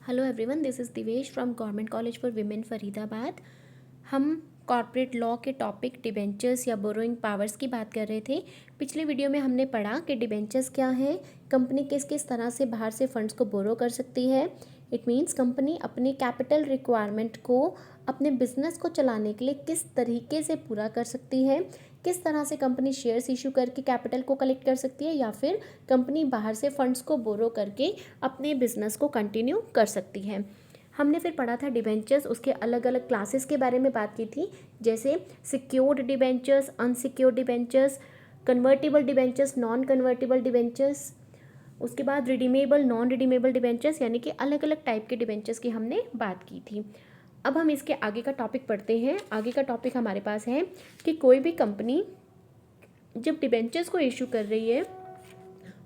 Hello everyone, this is Divesh from government college for women Faridabad. हम corporate law के topic debentures या borrowing powers की बात कर रहे थे। पिछले वीडियो में हमने पढ़ा कि डिबेंचर्स क्या है, कंपनी किस किस तरह से बाहर से फंड्स को बोरो कर सकती है। इट मीन्स कंपनी अपनी कैपिटल रिक्वायरमेंट को अपने बिजनेस को चलाने के लिए किस तरीके से पूरा कर सकती है, किस तरह से कंपनी शेयर्स इशू करके कैपिटल को कलेक्ट कर सकती है या फिर कंपनी बाहर से फंड्स को बोरो करके अपने बिजनेस को कंटिन्यू कर सकती है। हमने फिर पढ़ा था डिबेंचर्स, उसके अलग अलग क्लासेस के बारे में बात की थी, जैसे secured debentures, unsecured debentures, convertible debentures, non convertible debentures, उसके बाद रिडीमेबल, नॉन रिडीमेबल डिबेंचर्स, यानी कि अलग अलग टाइप के डिबेंचर्स की हमने बात की थी। अब हम इसके आगे का टॉपिक पढ़ते हैं। आगे का टॉपिक हमारे पास है कि कोई भी कंपनी जब डिबेंचर्स को इशू कर रही है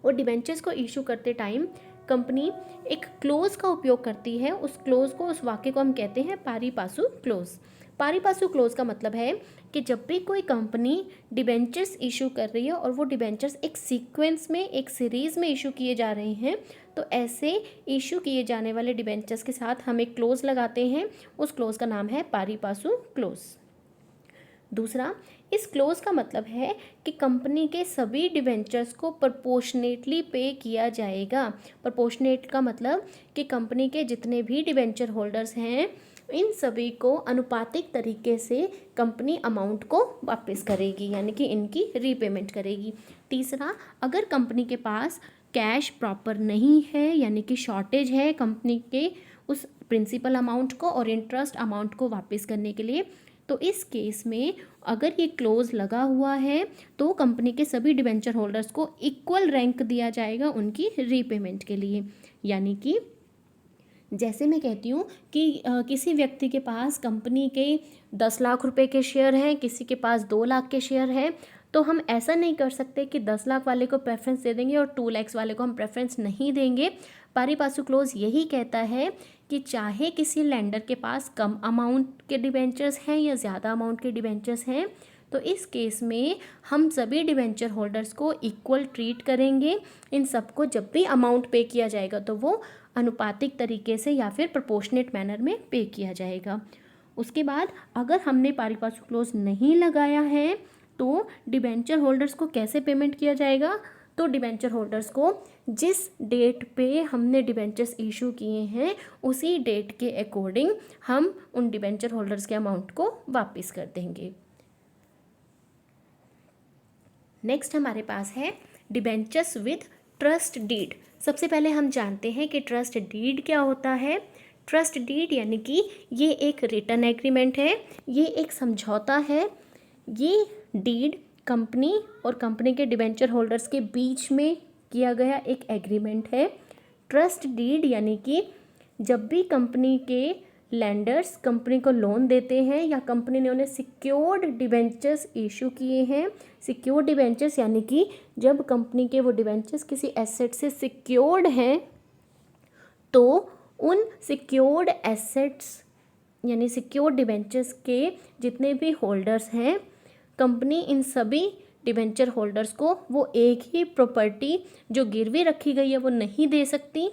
और डिबेंचर्स को इशू करते टाइम कंपनी एक क्लोज का उपयोग करती है। उस क्लोज को, उस वाक्य को हम कहते हैं पारी पासु क्लोज। पारी पासु क्लोज का मतलब है कि जब भी कोई कंपनी डिबेंचर्स इशू कर रही है और वो डिबेंचर्स एक सीक्वेंस में, एक सीरीज में इशू किए जा रहे हैं, तो ऐसे इशू किए जाने वाले डिबेंचर्स के साथ हम एक क्लोज लगाते हैं। उस क्लोज का नाम है पारी पासु क्लोज। दूसरा, इस क्लोज का मतलब है कि कंपनी के सभी डिबेंचर्स को प्रोपोर्शनेटली पे किया जाएगा। प्रोपोर्शनेट का मतलब कि कंपनी के जितने भी डिबेंचर होल्डर्स हैं, इन सभी को अनुपातिक तरीके से कंपनी अमाउंट को वापस करेगी, यानी कि इनकी रीपेमेंट करेगी। तीसरा, अगर कंपनी के पास कैश प्रॉपर नहीं है, यानी कि शॉर्टेज है कंपनी के उस प्रिंसिपल अमाउंट को और इंटरेस्ट अमाउंट को वापस करने के लिए, तो इस केस में अगर ये क्लोज लगा हुआ है तो कंपनी के सभी डिबेंचर होल्डर्स को इक्वल रैंक दिया जाएगा उनकी रीपेमेंट के लिए। यानी कि जैसे मैं कहती हूँ कि किसी व्यक्ति के पास कंपनी के 10 लाख रुपए के शेयर हैं, किसी के पास 2 लाख के शेयर हैं, तो हम ऐसा नहीं कर सकते कि 10 लाख वाले को प्रेफरेंस दे देंगे और 2 लाख वाले को हम प्रेफरेंस नहीं देंगे। पारी पासु क्लोज यही कहता है कि चाहे किसी लेंडर के पास कम अमाउंट के डिबेंचर्स हैं या ज़्यादा अमाउंट के डिबेंचर्स हैं, तो इस केस में हम सभी डिबेंचर होल्डर्स को इक्वल ट्रीट करेंगे। इन सबको जब भी अमाउंट पे किया जाएगा तो वो अनुपातिक तरीके से या फिर प्रोपोर्शनेट मैनर में पे किया जाएगा। उसके बाद अगर हमने पारी पासु क्लोज नहीं लगाया है तो डिबेंचर होल्डर्स को कैसे पेमेंट किया जाएगा? तो डिबेंचर होल्डर्स को जिस डेट पे हमने डिबेंचर्स इशू किए हैं उसी डेट के अकॉर्डिंग हम उन डिबेंचर होल्डर्स के अमाउंट को वापस कर देंगे। नेक्स्ट हमारे पास है डिबेंचर्स विद ट्रस्ट डीड। सबसे पहले हम जानते हैं कि ट्रस्ट डीड क्या होता है। ट्रस्ट डीड यानी कि ये एक रिटन एग्रीमेंट है, ये एक समझौता है। ये डीड कंपनी और कंपनी के डिबेंचर होल्डर्स के बीच में किया गया एक एग्रीमेंट है। ट्रस्ट डीड यानी कि जब भी कंपनी के लैंडर्स कंपनी को लोन देते हैं या कंपनी ने उन्हें सिक्योर्ड डिबेंचर्स इशू किए हैं। सिक्योर्ड डिबेंचर्स यानी कि जब कंपनी के वो डिबेंचर्स किसी एसेट से सिक्योर्ड हैं, तो उन सिक्योर्ड एसेट्स यानी सिक्योर्ड डिबेंचर्स के जितने भी होल्डर्स हैं, कंपनी इन सभी डिबेंचर होल्डर्स को वो एक ही प्रॉपर्टी जो गिरवी रखी गई है वो नहीं दे सकती।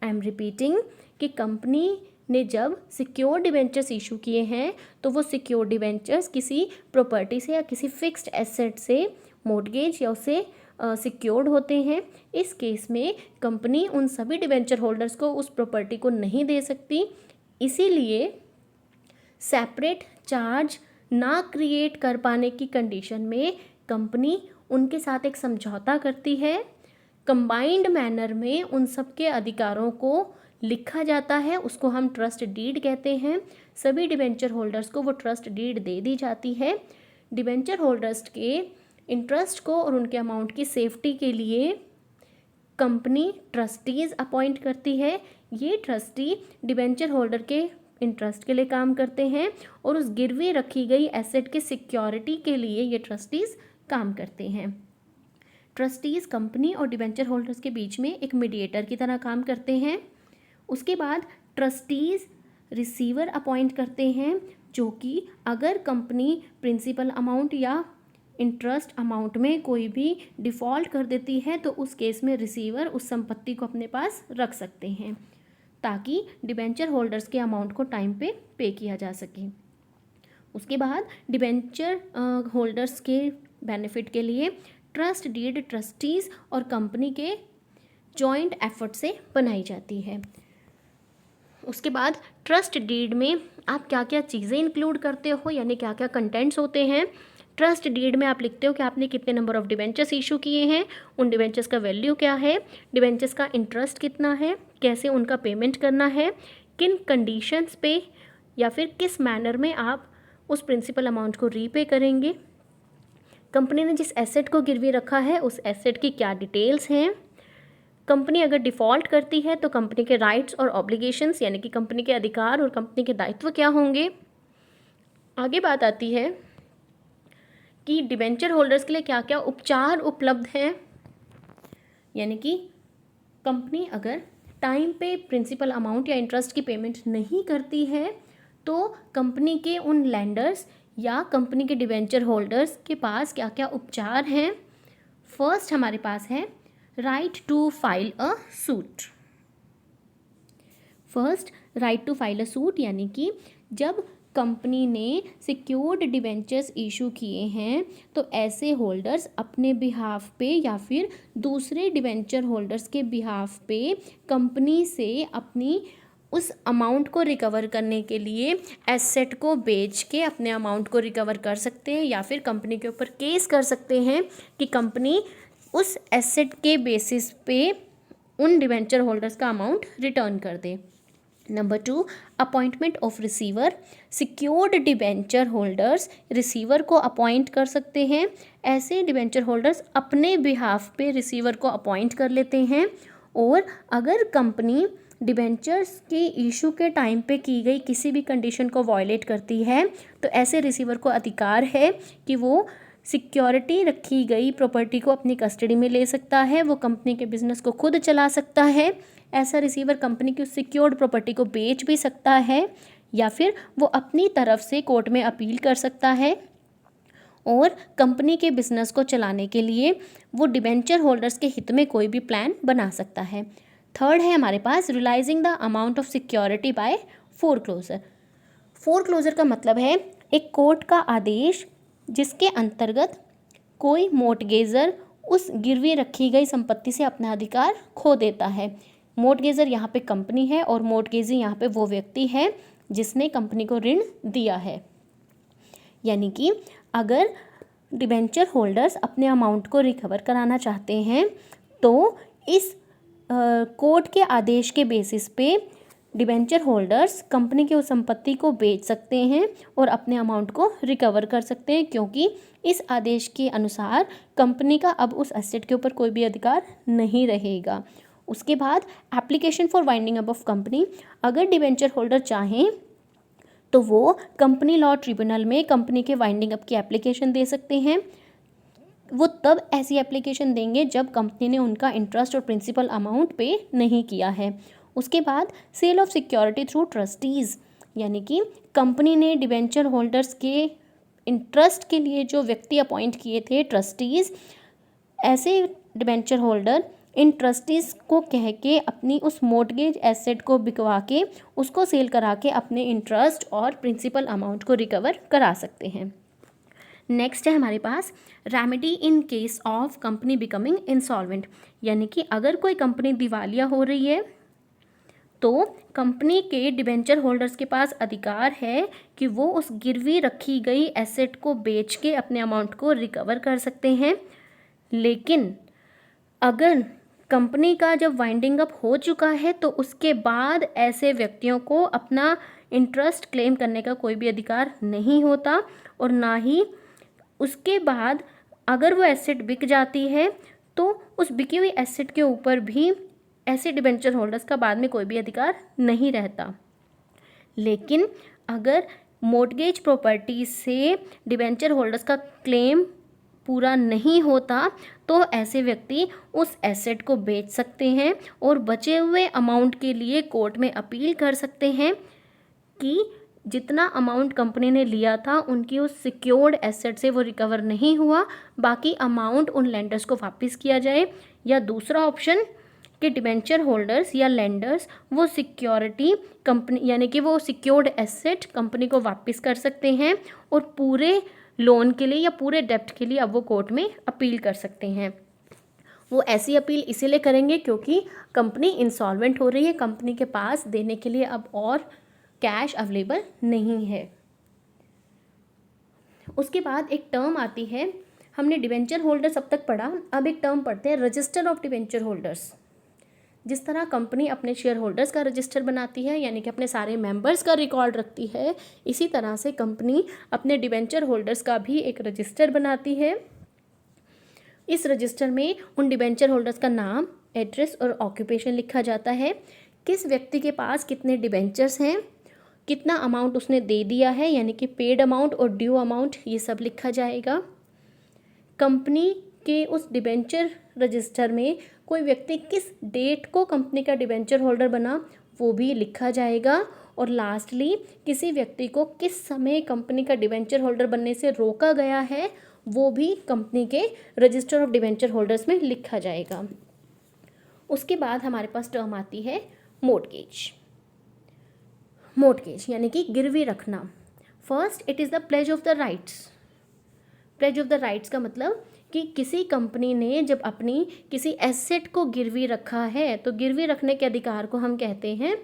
आई एम रिपीटिंग कि कंपनी ने जब सिक्योर डिबेंचर्स इशू किए हैं तो वो सिक्योर डिबेंचर्स किसी प्रॉपर्टी से या किसी फिक्स्ड एसेट से मॉर्गेज या उससे सिक्योर्ड होते हैं। इस केस में कंपनी उन सभी डिबेंचर होल्डर्स को उस प्रॉपर्टी को नहीं दे सकती। इसीलिए सेपरेट चार्ज ना क्रिएट कर पाने की कंडीशन में कंपनी उनके साथ एक समझौता करती है। कंबाइंड मैनर में उन सब के अधिकारों को लिखा जाता है, उसको हम ट्रस्ट डीड कहते हैं। सभी डिबेंचर होल्डर्स को वो ट्रस्ट डीड दे दी जाती है। डिबेंचर होल्डर्स के इंटरेस्ट को और उनके अमाउंट की सेफ्टी के लिए कंपनी ट्रस्टीज़ अपॉइंट करती है। ये ट्रस्टी डिबेंचर होल्डर के इंटरेस्ट के लिए काम करते हैं और उस गिरवी रखी गई एसेट के सिक्योरिटी के लिए ये ट्रस्टीज़ काम करते हैं। ट्रस्टीज़ कंपनी और डिबेंचर होल्डर्स के बीच में एक मीडिएटर की तरह काम करते हैं। उसके बाद ट्रस्टीज़ रिसीवर अपॉइंट करते हैं, जो कि अगर कंपनी प्रिंसिपल अमाउंट या इंटरेस्ट अमाउंट में कोई भी डिफ़ॉल्ट कर देती है तो उस केस में रिसीवर उस संपत्ति को अपने पास रख सकते हैं। ताकि डिबेंचर होल्डर्स के अमाउंट को टाइम पे किया जा सके। उसके बाद डिबेंचर होल्डर्स के बेनिफिट के लिए ट्रस्ट डीड ट्रस्टीज़ और कंपनी के जॉइंट एफर्ट से बनाई जाती है। उसके बाद ट्रस्ट डीड में आप क्या क्या चीज़ें इंक्लूड करते हो, यानी क्या क्या कंटेंट्स होते हैं। ट्रस्ट डीड में आप लिखते हो कि आपने कितने नंबर ऑफ डिबेंचर्स इशू किए हैं, उन डिबेंचर्स का वैल्यू क्या है, डिबेंचर्स का इंटरेस्ट कितना है, कैसे उनका पेमेंट करना है, किन कंडीशंस पे या फिर किस मैनर में आप उस प्रिंसिपल अमाउंट को रीपे करेंगे, कंपनी ने जिस एसेट को गिरवी रखा है उस एसेट की क्या डिटेल्स हैं, कंपनी अगर डिफ़ॉल्ट करती है तो कंपनी के राइट्स और ऑब्लिगेशंस यानी कि कंपनी के अधिकार और कंपनी के दायित्व क्या होंगे। आगे बात आती है कि डिबेंचर होल्डर्स के लिए क्या क्या उपचार उपलब्ध हैं, यानी कि कंपनी अगर टाइम पे प्रिंसिपल अमाउंट या इंटरेस्ट की पेमेंट नहीं करती है तो कंपनी के उन लैंडर्स या कंपनी के डिबेंचर होल्डर्स के पास क्या क्या उपचार हैं। फर्स्ट हमारे पास है right to file a suit. First right to file a suit यानी कि जब कंपनी ने सिक्योर्ड डिबेंचर्स इशू किए हैं तो ऐसे होल्डर्स अपने बिहाफ पे या फिर दूसरे डिबेंचर होल्डर्स के बिहाफ पे कंपनी से अपनी उस अमाउंट को रिकवर करने के लिए एसेट को बेच के अपने अमाउंट को रिकवर कर सकते हैं या फिर कंपनी के ऊपर केस कर सकते हैं कि कंपनी उस एसेट के बेसिस पे उन डिबेंचर होल्डर्स का अमाउंट रिटर्न कर दे। Number 2, appointment of receiver. Secured debenture holders receiver को अपॉइंट कर सकते हैं। ऐसे डिबेंचर होल्डर्स अपने बिहाफ पे रिसीवर को अपॉइंट कर लेते हैं और अगर कंपनी डिबेंचर्स के इशू के टाइम पे की गई किसी भी कंडीशन को वायलेट करती है तो ऐसे रिसीवर को अधिकार है कि वो सिक्योरिटी रखी गई प्रॉपर्टी को अपनी कस्टडी में ले सकता है, वो कंपनी के बिजनेस को खुद चला सकता है। ऐसा रिसीवर कंपनी की सिक्योर्ड प्रॉपर्टी को बेच भी सकता है या फिर वो अपनी तरफ से कोर्ट में अपील कर सकता है और कंपनी के बिजनेस को चलाने के लिए वो डिबेंचर होल्डर्स के हित में कोई भी प्लान बना सकता है। थर्ड है हमारे पास realising the amount of security by foreclosure. Foreclosure का मतलब है एक कोर्ट का आदेश जिसके अंतर्गत कोई मोर्टगेजर उस गिरवी रखी गई संपत्ति से अपना अधिकार खो देता है। मोर्टगेजर यहाँ पे कंपनी है और मोर्टगेजी यहाँ पे वो व्यक्ति है जिसने कंपनी को ऋण दिया है। यानी कि अगर डिबेंचर होल्डर्स अपने अमाउंट को रिकवर कराना चाहते हैं तो इस कोर्ट के आदेश के बेसिस पे डिबेंचर होल्डर्स कंपनी की उस संपत्ति को बेच सकते हैं और अपने अमाउंट को रिकवर कर सकते हैं, क्योंकि इस आदेश के अनुसार कंपनी का अब उस एसेट के ऊपर कोई भी अधिकार नहीं रहेगा। उसके बाद application for winding up of company. अगर डिबेंचर होल्डर चाहें तो वो कंपनी लॉ ट्रिब्यूनल में कंपनी के वाइंडिंग अप की एप्लीकेशन दे सकते हैं। वो तब ऐसी एप्लीकेशन देंगे जब कंपनी ने उनका इंटरेस्ट और प्रिंसिपल अमाउंट पे नहीं किया है। उसके बाद sale of security through trustees, यानी कि कंपनी ने डिबेंचर होल्डर्स के इंटरेस्ट के लिए जो व्यक्ति अपॉइंट किए थे ट्रस्टीज़, ऐसे डिबेंचर होल्डर इन ट्रस्टीज़ को कह के अपनी उस मोर्टगेज एसेट को बिकवा के उसको सेल करा के अपने इंटरेस्ट और प्रिंसिपल अमाउंट को रिकवर करा सकते हैं। नेक्स्ट है हमारे पास remedy in case of company becoming insolvent, यानी कि अगर कोई कंपनी दिवालिया हो रही है तो कंपनी के डिबेंचर होल्डर्स के पास अधिकार है कि वो उस गिरवी रखी गई एसेट को बेच के अपने अमाउंट को रिकवर कर सकते हैं। लेकिन अगर कंपनी का जब वाइंडिंग अप हो चुका है तो उसके बाद ऐसे व्यक्तियों को अपना इंटरेस्ट क्लेम करने का कोई भी अधिकार नहीं होता और ना ही उसके बाद अगर वो एसेट बिक जाती है तो उस बिकी हुई एसेट के ऊपर भी ऐसे डिबेंचर होल्डर्स का बाद में कोई भी अधिकार नहीं रहता। लेकिन अगर मोर्टगेज प्रॉपर्टी से डिबेंचर होल्डर्स का क्लेम पूरा नहीं होता तो ऐसे व्यक्ति उस एसेट को बेच सकते हैं और बचे हुए अमाउंट के लिए कोर्ट में अपील कर सकते हैं कि जितना अमाउंट कंपनी ने लिया था उनकी उस सिक्योर्ड एसेट से वो रिकवर नहीं हुआ, बाकी अमाउंट उन लेंडर्स को वापस किया जाए। या दूसरा ऑप्शन कि डिबेंचर होल्डर्स या लेंडर्स वो सिक्योरिटी कंपनी यानी कि वो सिक्योर्ड एसेट कंपनी को वापस कर सकते हैं और पूरे लोन के लिए या पूरे डेप्ट के लिए अब वो कोर्ट में अपील कर सकते हैं। वो ऐसी अपील इसीलिए करेंगे क्योंकि कंपनी इंसॉल्वेंट हो रही है, कंपनी के पास देने के लिए अब और कैश अवेलेबल नहीं है। उसके बाद एक टर्म आती है, हमने डिबेंचर होल्डर्स अब तक पढ़ा, अब एक टर्म पढ़ते हैं रजिस्टर ऑफ डिबेंचर होल्डर्स। जिस तरह कंपनी अपने शेयर होल्डर्स का रजिस्टर बनाती है यानी कि अपने सारे मेंबर्स का रिकॉर्ड रखती है, इसी तरह से कंपनी अपने डिबेंचर होल्डर्स का भी एक रजिस्टर बनाती है। इस रजिस्टर में उन डिबेंचर होल्डर्स का नाम, एड्रेस और ऑक्यूपेशन लिखा जाता है, किस व्यक्ति के पास कितने डिबेंचर्स हैं, कितना अमाउंट उसने दे दिया है यानी कि पेड अमाउंट और ड्यू अमाउंट, ये सब लिखा जाएगा। कंपनी के उस डिबेंचर रजिस्टर में कोई व्यक्ति किस डेट को कंपनी का डिबेंचर होल्डर बना वो भी लिखा जाएगा। और लास्टली किसी व्यक्ति को किस समय कंपनी का डिबेंचर होल्डर बनने से रोका गया है वो भी कंपनी के रजिस्टर ऑफ डिबेंचर होल्डर्स में लिखा जाएगा। उसके बाद हमारे पास टर्म आती है मोर्टगेज। मोर्टगेज यानी कि गिरवी रखना। First it is the pledge of the rights. Pledge of the rights का मतलब कि किसी कंपनी ने जब अपनी किसी एसेट को गिरवी रखा है तो गिरवी रखने के अधिकार को हम कहते हैं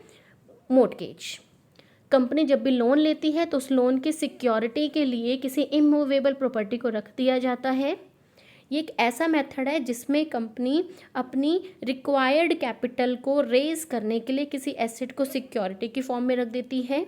मोर्टगेज। कंपनी जब भी लोन लेती है तो उस लोन की सिक्योरिटी के लिए किसी इमूवेबल प्रॉपर्टी को रख दिया जाता है। ये एक ऐसा मेथड है जिसमें कंपनी अपनी रिक्वायर्ड कैपिटल को रेज करने के लिए किसी एसेट को सिक्योरिटी की फॉर्म में रख देती है।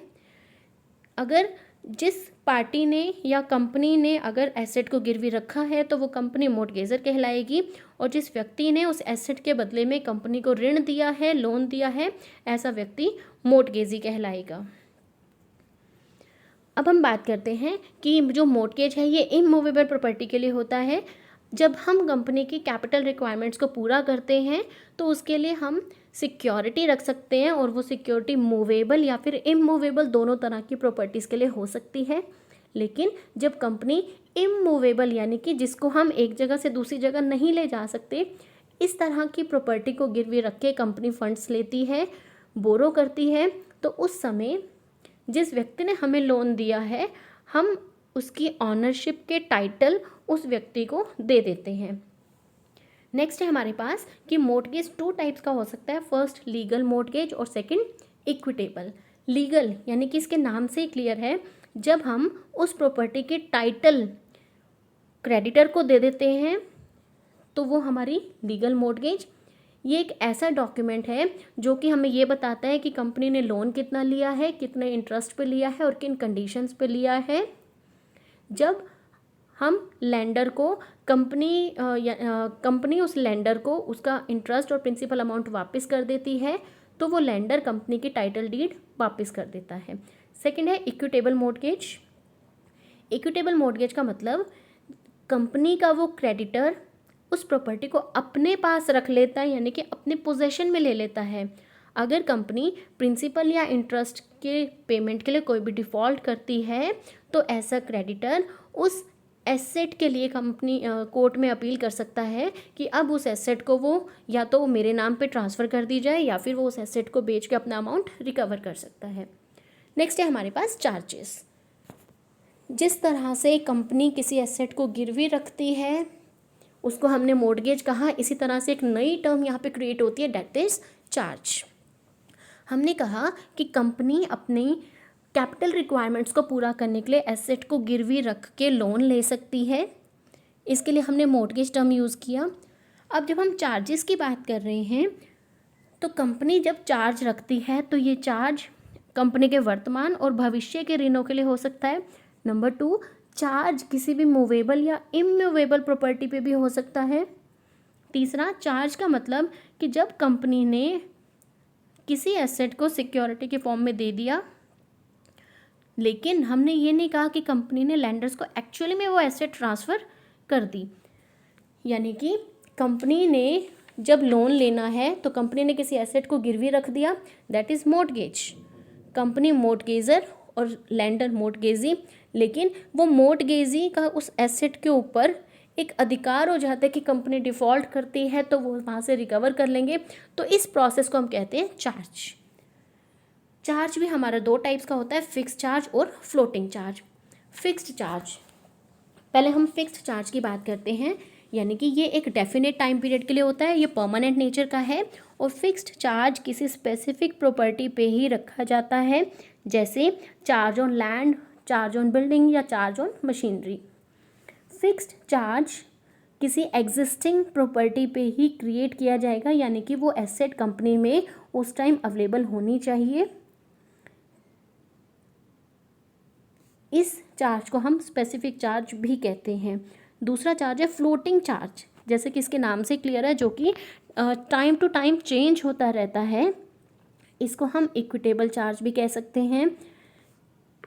अगर जिस पार्टी ने या कंपनी ने अगर एसेट को गिरवी रखा है तो वो कंपनी मोर्टगेजर कहलाएगी, और जिस व्यक्ति ने उस एसेट के बदले में कंपनी को ऋण दिया है, लोन दिया है, ऐसा व्यक्ति मोर्टगेजी कहलाएगा। अब हम बात करते हैं कि जो मोर्टगेज है ये इमूवेबल प्रॉपर्टी के लिए होता है। जब हम कंपनी की कैपिटल रिक्वायरमेंट्स को पूरा करते हैं तो उसके लिए हम सिक्योरिटी रख सकते हैं, और वो सिक्योरिटी मूवेबल या फिर इमूवेबल दोनों तरह की प्रॉपर्टीज़ के लिए हो सकती है। लेकिन जब कंपनी इमूवेबल यानी कि जिसको हम एक जगह से दूसरी जगह नहीं ले जा सकते, इस तरह की प्रॉपर्टी को गिरवी रख के कंपनी फंड्स लेती है, बोरो करती है, तो उस समय जिस व्यक्ति ने हमें लोन दिया है हम उसकी ऑनरशिप के टाइटल उस व्यक्ति को दे देते हैं। नेक्स्ट है हमारे पास कि मोर्टगेज 2 टाइप्स का हो सकता है। फर्स्ट लीगल मोर्टगेज और सेकंड इक्विटेबल। लीगल यानी कि इसके नाम से ही क्लियर है, जब हम उस प्रॉपर्टी के टाइटल क्रेडिटर को दे देते हैं तो वो हमारी लीगल मोर्टगेज। ये एक ऐसा डॉक्यूमेंट है जो कि हमें ये बताता है कि कंपनी ने लोन कितना लिया है, कितने इंटरेस्ट पे लिया है और किन कंडीशंस पे लिया है। जब हम लेंडर को कंपनी उस लेंडर को उसका इंटरेस्ट और प्रिंसिपल अमाउंट वापस कर देती है तो वो लेंडर कंपनी की टाइटल डीड वापस कर देता है। सेकंड है इक्विटेबल मोर्टगेज। इक्विटेबल मोर्टगेज का मतलब कंपनी का वो क्रेडिटर उस प्रॉपर्टी को अपने पास रख लेता है यानी कि अपने पोजेशन में ले लेता है। अगर कंपनी प्रिंसिपल या इंटरेस्ट के पेमेंट के लिए कोई भी डिफ़ॉल्ट करती है तो ऐसा क्रेडिटर उस एसेट के लिए कंपनी कोर्ट में अपील कर सकता है कि अब उस एसेट को वो या तो मेरे नाम पे ट्रांसफ़र कर दी जाए या फिर वो उस एसेट को बेच के अपना अमाउंट रिकवर कर सकता है। नेक्स्ट है हमारे पास चार्जेस। जिस तरह से कंपनी किसी एसेट को गिरवी रखती है उसको हमने मोर्टगेज कहा, इसी तरह से एक नई टर्म यहाँ पे क्रिएट होती है, दैट इज़ चार्ज। हमने कहा कि कंपनी अपनी कैपिटल रिक्वायरमेंट्स को पूरा करने के लिए एसेट को गिरवी रख के लोन ले सकती है, इसके लिए हमने मोर्टगेज टर्म यूज़ किया। अब जब हम चार्जेस की बात कर रहे हैं तो कंपनी जब चार्ज रखती है तो ये चार्ज कंपनी के वर्तमान और भविष्य के ऋणों के लिए हो सकता है। नंबर 2, चार्ज किसी भी मूवेबल या इमूवेबल प्रॉपर्टी पे भी हो सकता है। तीसरा, चार्ज का मतलब कि जब कंपनी ने किसी एसेट को सिक्योरिटी के फॉर्म में दे दिया, लेकिन हमने ये नहीं कहा कि कंपनी ने लैंडर्स को एक्चुअली में वो एसेट ट्रांसफ़र कर दी। यानी कि कंपनी ने जब लोन लेना है तो कंपनी ने किसी एसेट को गिरवी रख दिया, दैट इज़ मोर्टगेज। कंपनी मोर्टगेजर और लैंडर मोर्टगेजी, लेकिन वो मोर्टगेजी का उस एसेट के ऊपर एक अधिकार हो जाता है कि कंपनी डिफ़ॉल्ट करती है तो वो वहाँ से रिकवर कर लेंगे। तो इस प्रोसेस को हम कहते हैं चार्ज। चार्ज भी हमारा दो टाइप्स का होता है, फिक्स चार्ज और फ्लोटिंग चार्ज। फिक्स्ड चार्ज, पहले हम फिक्स्ड चार्ज की बात करते हैं, यानी कि ये एक डेफिनेट टाइम पीरियड के लिए होता है, ये परमानेंट नेचर का है। और फिक्स्ड चार्ज किसी स्पेसिफिक प्रॉपर्टी पे ही रखा जाता है, जैसे charge on land, charge on building या charge on machinery. Fixed charge किसी एग्जिस्टिंग प्रॉपर्टी पे ही क्रिएट किया जाएगा, यानी कि वो एसेट कंपनी में उस टाइम अवेलेबल होनी चाहिए। इस चार्ज को हम स्पेसिफिक चार्ज भी कहते हैं। दूसरा चार्ज है फ्लोटिंग चार्ज, जैसे कि इसके नाम से क्लियर है, जो कि टाइम टू टाइम चेंज होता रहता है। इसको हम इक्विटेबल चार्ज भी कह सकते हैं।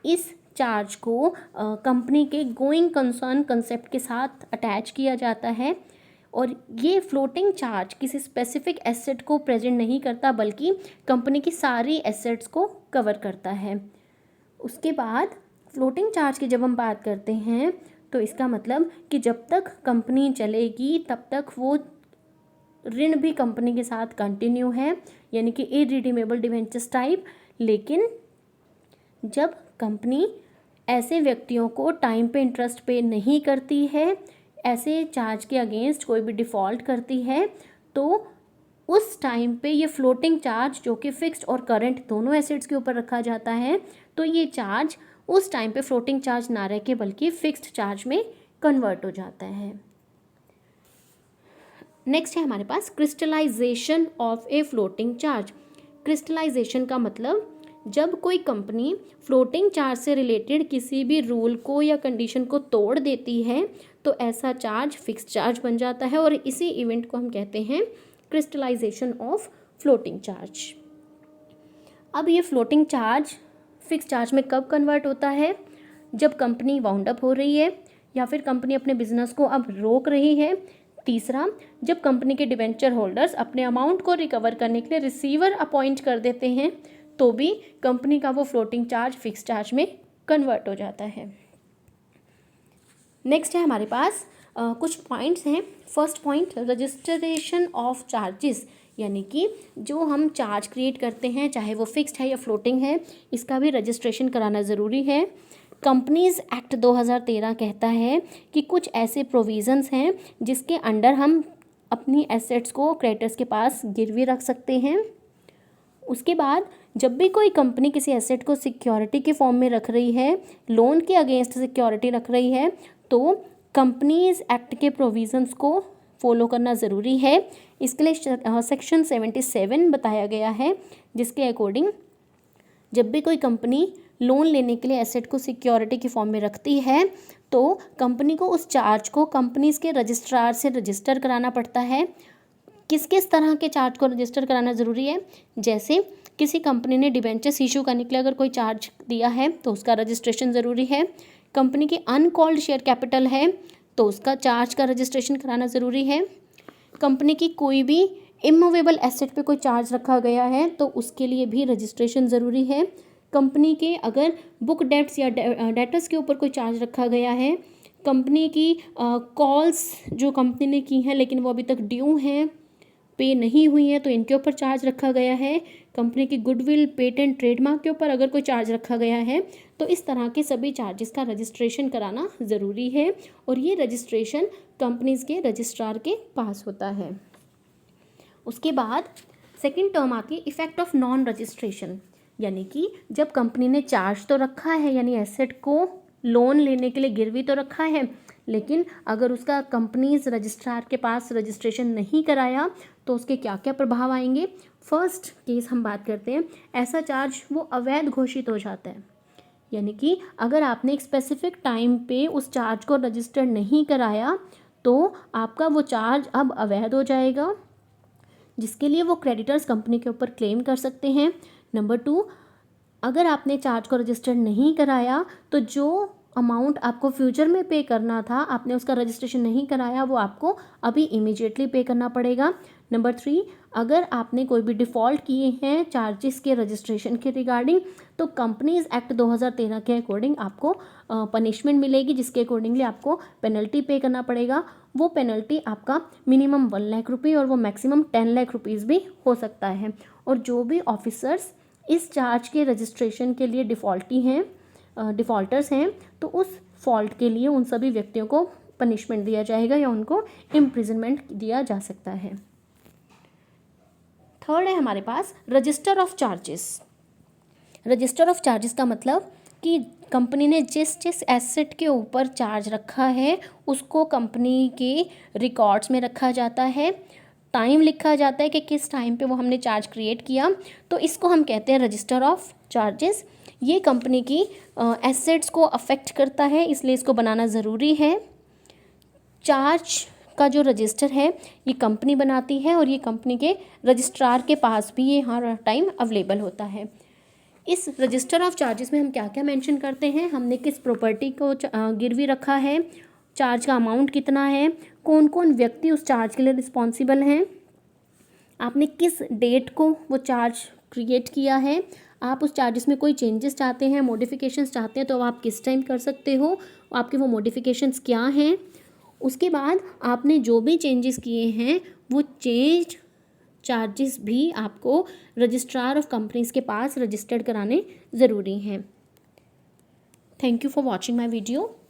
इस चार्ज को कंपनी के गोइंग कंसर्न कंसेप्ट के साथ अटैच किया जाता है। और ये फ्लोटिंग चार्ज किसी स्पेसिफिक एसेट को प्रेजेंट नहीं करता, बल्कि कंपनी की सारी एसेट्स को कवर करता है। उसके बाद फ्लोटिंग चार्ज की जब हम बात करते हैं तो इसका मतलब कि जब तक कंपनी चलेगी तब तक वो ऋण भी कंपनी के साथ कंटिन्यू है, यानी कि इररिडीमेबल डिवेंचर्स टाइप। लेकिन जब कंपनी ऐसे व्यक्तियों को टाइम पे इंटरेस्ट पे नहीं करती है, ऐसे चार्ज के अगेंस्ट कोई भी डिफ़ॉल्ट करती है, तो उस टाइम पे ये फ्लोटिंग चार्ज, जो कि फिक्स्ड और करंट दोनों एसेट्स के ऊपर रखा जाता है, तो ये चार्ज उस टाइम पे फ्लोटिंग चार्ज ना रह के बल्कि फिक्स्ड चार्ज में कन्वर्ट हो जाता है। नेक्स्ट है हमारे पास crystallisation of a floating charge. Crystallisation का मतलब जब कोई कंपनी फ्लोटिंग चार्ज से रिलेटेड किसी भी रूल को या कंडीशन को तोड़ देती है तो ऐसा चार्ज फिक्स्ड चार्ज बन जाता है, और इसी इवेंट को हम कहते हैं क्रिस्टलाइजेशन ऑफ फ्लोटिंग चार्ज। अब ये फ्लोटिंग चार्ज फिक्स चार्ज में कब कन्वर्ट होता है? जब कंपनी वाउंड अप हो रही है, या फिर कंपनी अपने बिजनेस को अब रोक रही है। तीसरा, जब कंपनी के डिबेंचर होल्डर्स अपने अमाउंट को रिकवर करने के लिए रिसीवर अपॉइंट कर देते हैं, तो भी कंपनी का वो फ्लोटिंग चार्ज फिक्स चार्ज में कन्वर्ट हो जाता है। नेक्स्ट है हमारे पास कुछ पॉइंट्स हैं। First point, registration of charges, यानी कि जो हम चार्ज क्रिएट करते हैं, चाहे वो फिक्स्ड है या फ्लोटिंग है, इसका भी रजिस्ट्रेशन कराना ज़रूरी है। कंपनीज एक्ट 2013 कहता है कि कुछ ऐसे प्रोविज़न्स हैं जिसके अंडर हम अपनी एसेट्स को क्रेडिटर्स के पास गिरवी रख सकते हैं। उसके बाद जब भी कोई कंपनी किसी एसेट को सिक्योरिटी के फॉर्म में रख रही है, लोन के अगेंस्ट सिक्योरिटी रख रही है, तो कंपनीज एक्ट के प्रोविज़न्स को फॉलो करना ज़रूरी है। इसके लिए सेक्शन 77 बताया गया है, जिसके अकॉर्डिंग जब भी कोई कंपनी लोन लेने के लिए एसेट को सिक्योरिटी के फॉर्म में रखती है, तो कंपनी को उस चार्ज को कंपनीज के रजिस्ट्रार से रजिस्टर कराना पड़ता है। किस किस तरह के चार्ज को रजिस्टर कराना ज़रूरी है? जैसे किसी कंपनी ने डिबेंचर्स इशू करने के लिए अगर कोई चार्ज दिया है तो उसका रजिस्ट्रेशन ज़रूरी है। कंपनी की अनकॉल्ड शेयर कैपिटल है तो उसका चार्ज का रजिस्ट्रेशन कराना ज़रूरी है। कंपनी की कोई भी इमूवेबल एसेट पे कोई चार्ज रखा गया है तो उसके लिए भी रजिस्ट्रेशन ज़रूरी है। कंपनी के अगर बुक डेट्स या डेटर्स के ऊपर कोई चार्ज रखा गया है, कंपनी की कॉल्स जो कंपनी ने की हैं लेकिन वो अभी तक ड्यू हैं, पे नहीं हुई है, तो इनके ऊपर चार्ज रखा गया है। कंपनी की गुडविल, पेटेंट, ट्रेडमार्क के ऊपर अगर कोई चार्ज रखा गया है, तो इस तरह के सभी चार्जेस का रजिस्ट्रेशन कराना ज़रूरी है, और ये रजिस्ट्रेशन कंपनीज़ के रजिस्ट्रार के पास होता है। उसके बाद सेकंड टर्म आती है इफ़ेक्ट ऑफ नॉन रजिस्ट्रेशन, यानी कि जब कंपनी ने चार्ज तो रखा है, यानी एसेट को लोन लेने के लिए गिरवी तो रखा है, लेकिन अगर उसका कंपनीज रजिस्ट्रार के पास रजिस्ट्रेशन नहीं कराया तो उसके क्या क्या प्रभाव आएंगे। फर्स्ट केस हम बात करते हैं, ऐसा चार्ज वो अवैध घोषित हो जाता है, यानी कि अगर आपने एक स्पेसिफिक टाइम पे उस चार्ज को रजिस्टर नहीं कराया तो आपका वो चार्ज अब अवैध हो जाएगा, जिसके लिए वो क्रेडिटर्स कंपनी के ऊपर क्लेम कर सकते हैं। नंबर 2, अगर आपने चार्ज को रजिस्टर नहीं कराया तो जो अमाउंट आपको फ्यूचर में पे करना था, आपने उसका रजिस्ट्रेशन नहीं कराया, वो आपको अभी इमीडिएटली पे करना पड़ेगा। नंबर 3, अगर आपने कोई भी डिफ़ॉल्ट किए हैं चार्जेस के रजिस्ट्रेशन के रिगार्डिंग, तो कंपनीज एक्ट 2013 के अकॉर्डिंग आपको पनिशमेंट मिलेगी, जिसके अकॉर्डिंगली आपको पेनल्टी पे करना पड़ेगा। वो पेनल्टी आपका मिनिमम 1 लाख रुपये और वो मैक्सिमम 10 लाख रुपीज़ भी हो सकता है। और जो भी ऑफिसर्स इस चार्ज के रजिस्ट्रेशन के लिए डिफ़ॉल्टर्स हैं, तो उस फॉल्ट के लिए उन सभी व्यक्तियों को पनिशमेंट दिया जाएगा या उनको इम्प्रिजनमेंट दिया जा सकता है। थर्ड है हमारे पास register of charges. Register of charges का मतलब कि कंपनी ने जिस जिस एसेट के ऊपर चार्ज रखा है उसको कंपनी के रिकॉर्ड्स में रखा जाता है, टाइम लिखा जाता है कि किस टाइम पे वो हमने चार्ज क्रिएट किया, तो इसको हम कहते हैं रजिस्टर ऑफ चार्जेस। ये कंपनी की एसेट्स को अफेक्ट करता है, इसलिए इसको बनाना ज़रूरी है। चार्ज का जो रजिस्टर है ये कंपनी बनाती है और ये कंपनी के रजिस्ट्रार के पास भी ये हर टाइम अवेलेबल होता है। इस रजिस्टर ऑफ चार्जेस में हम क्या क्या मेंशन करते हैं, हमने किस प्रॉपर्टी को गिरवी रखा है, चार्ज का अमाउंट कितना है, कौन कौन व्यक्ति उस चार्ज के लिए रिस्पॉन्सिबल हैं, आपने किस डेट को वो चार्ज क्रिएट किया है, आप उस चार्जेस में कोई चेंजेस चाहते हैं, मॉडिफिकेशंस चाहते हैं तो आप किस टाइम कर सकते हो, आपके वो मॉडिफिकेशंस क्या हैं। उसके बाद आपने जो भी चेंजेस किए हैं वो चेंज चार्जेस भी आपको रजिस्ट्रार ऑफ कंपनीज के पास रजिस्टर्ड कराने ज़रूरी हैं। Thank you for watching my video.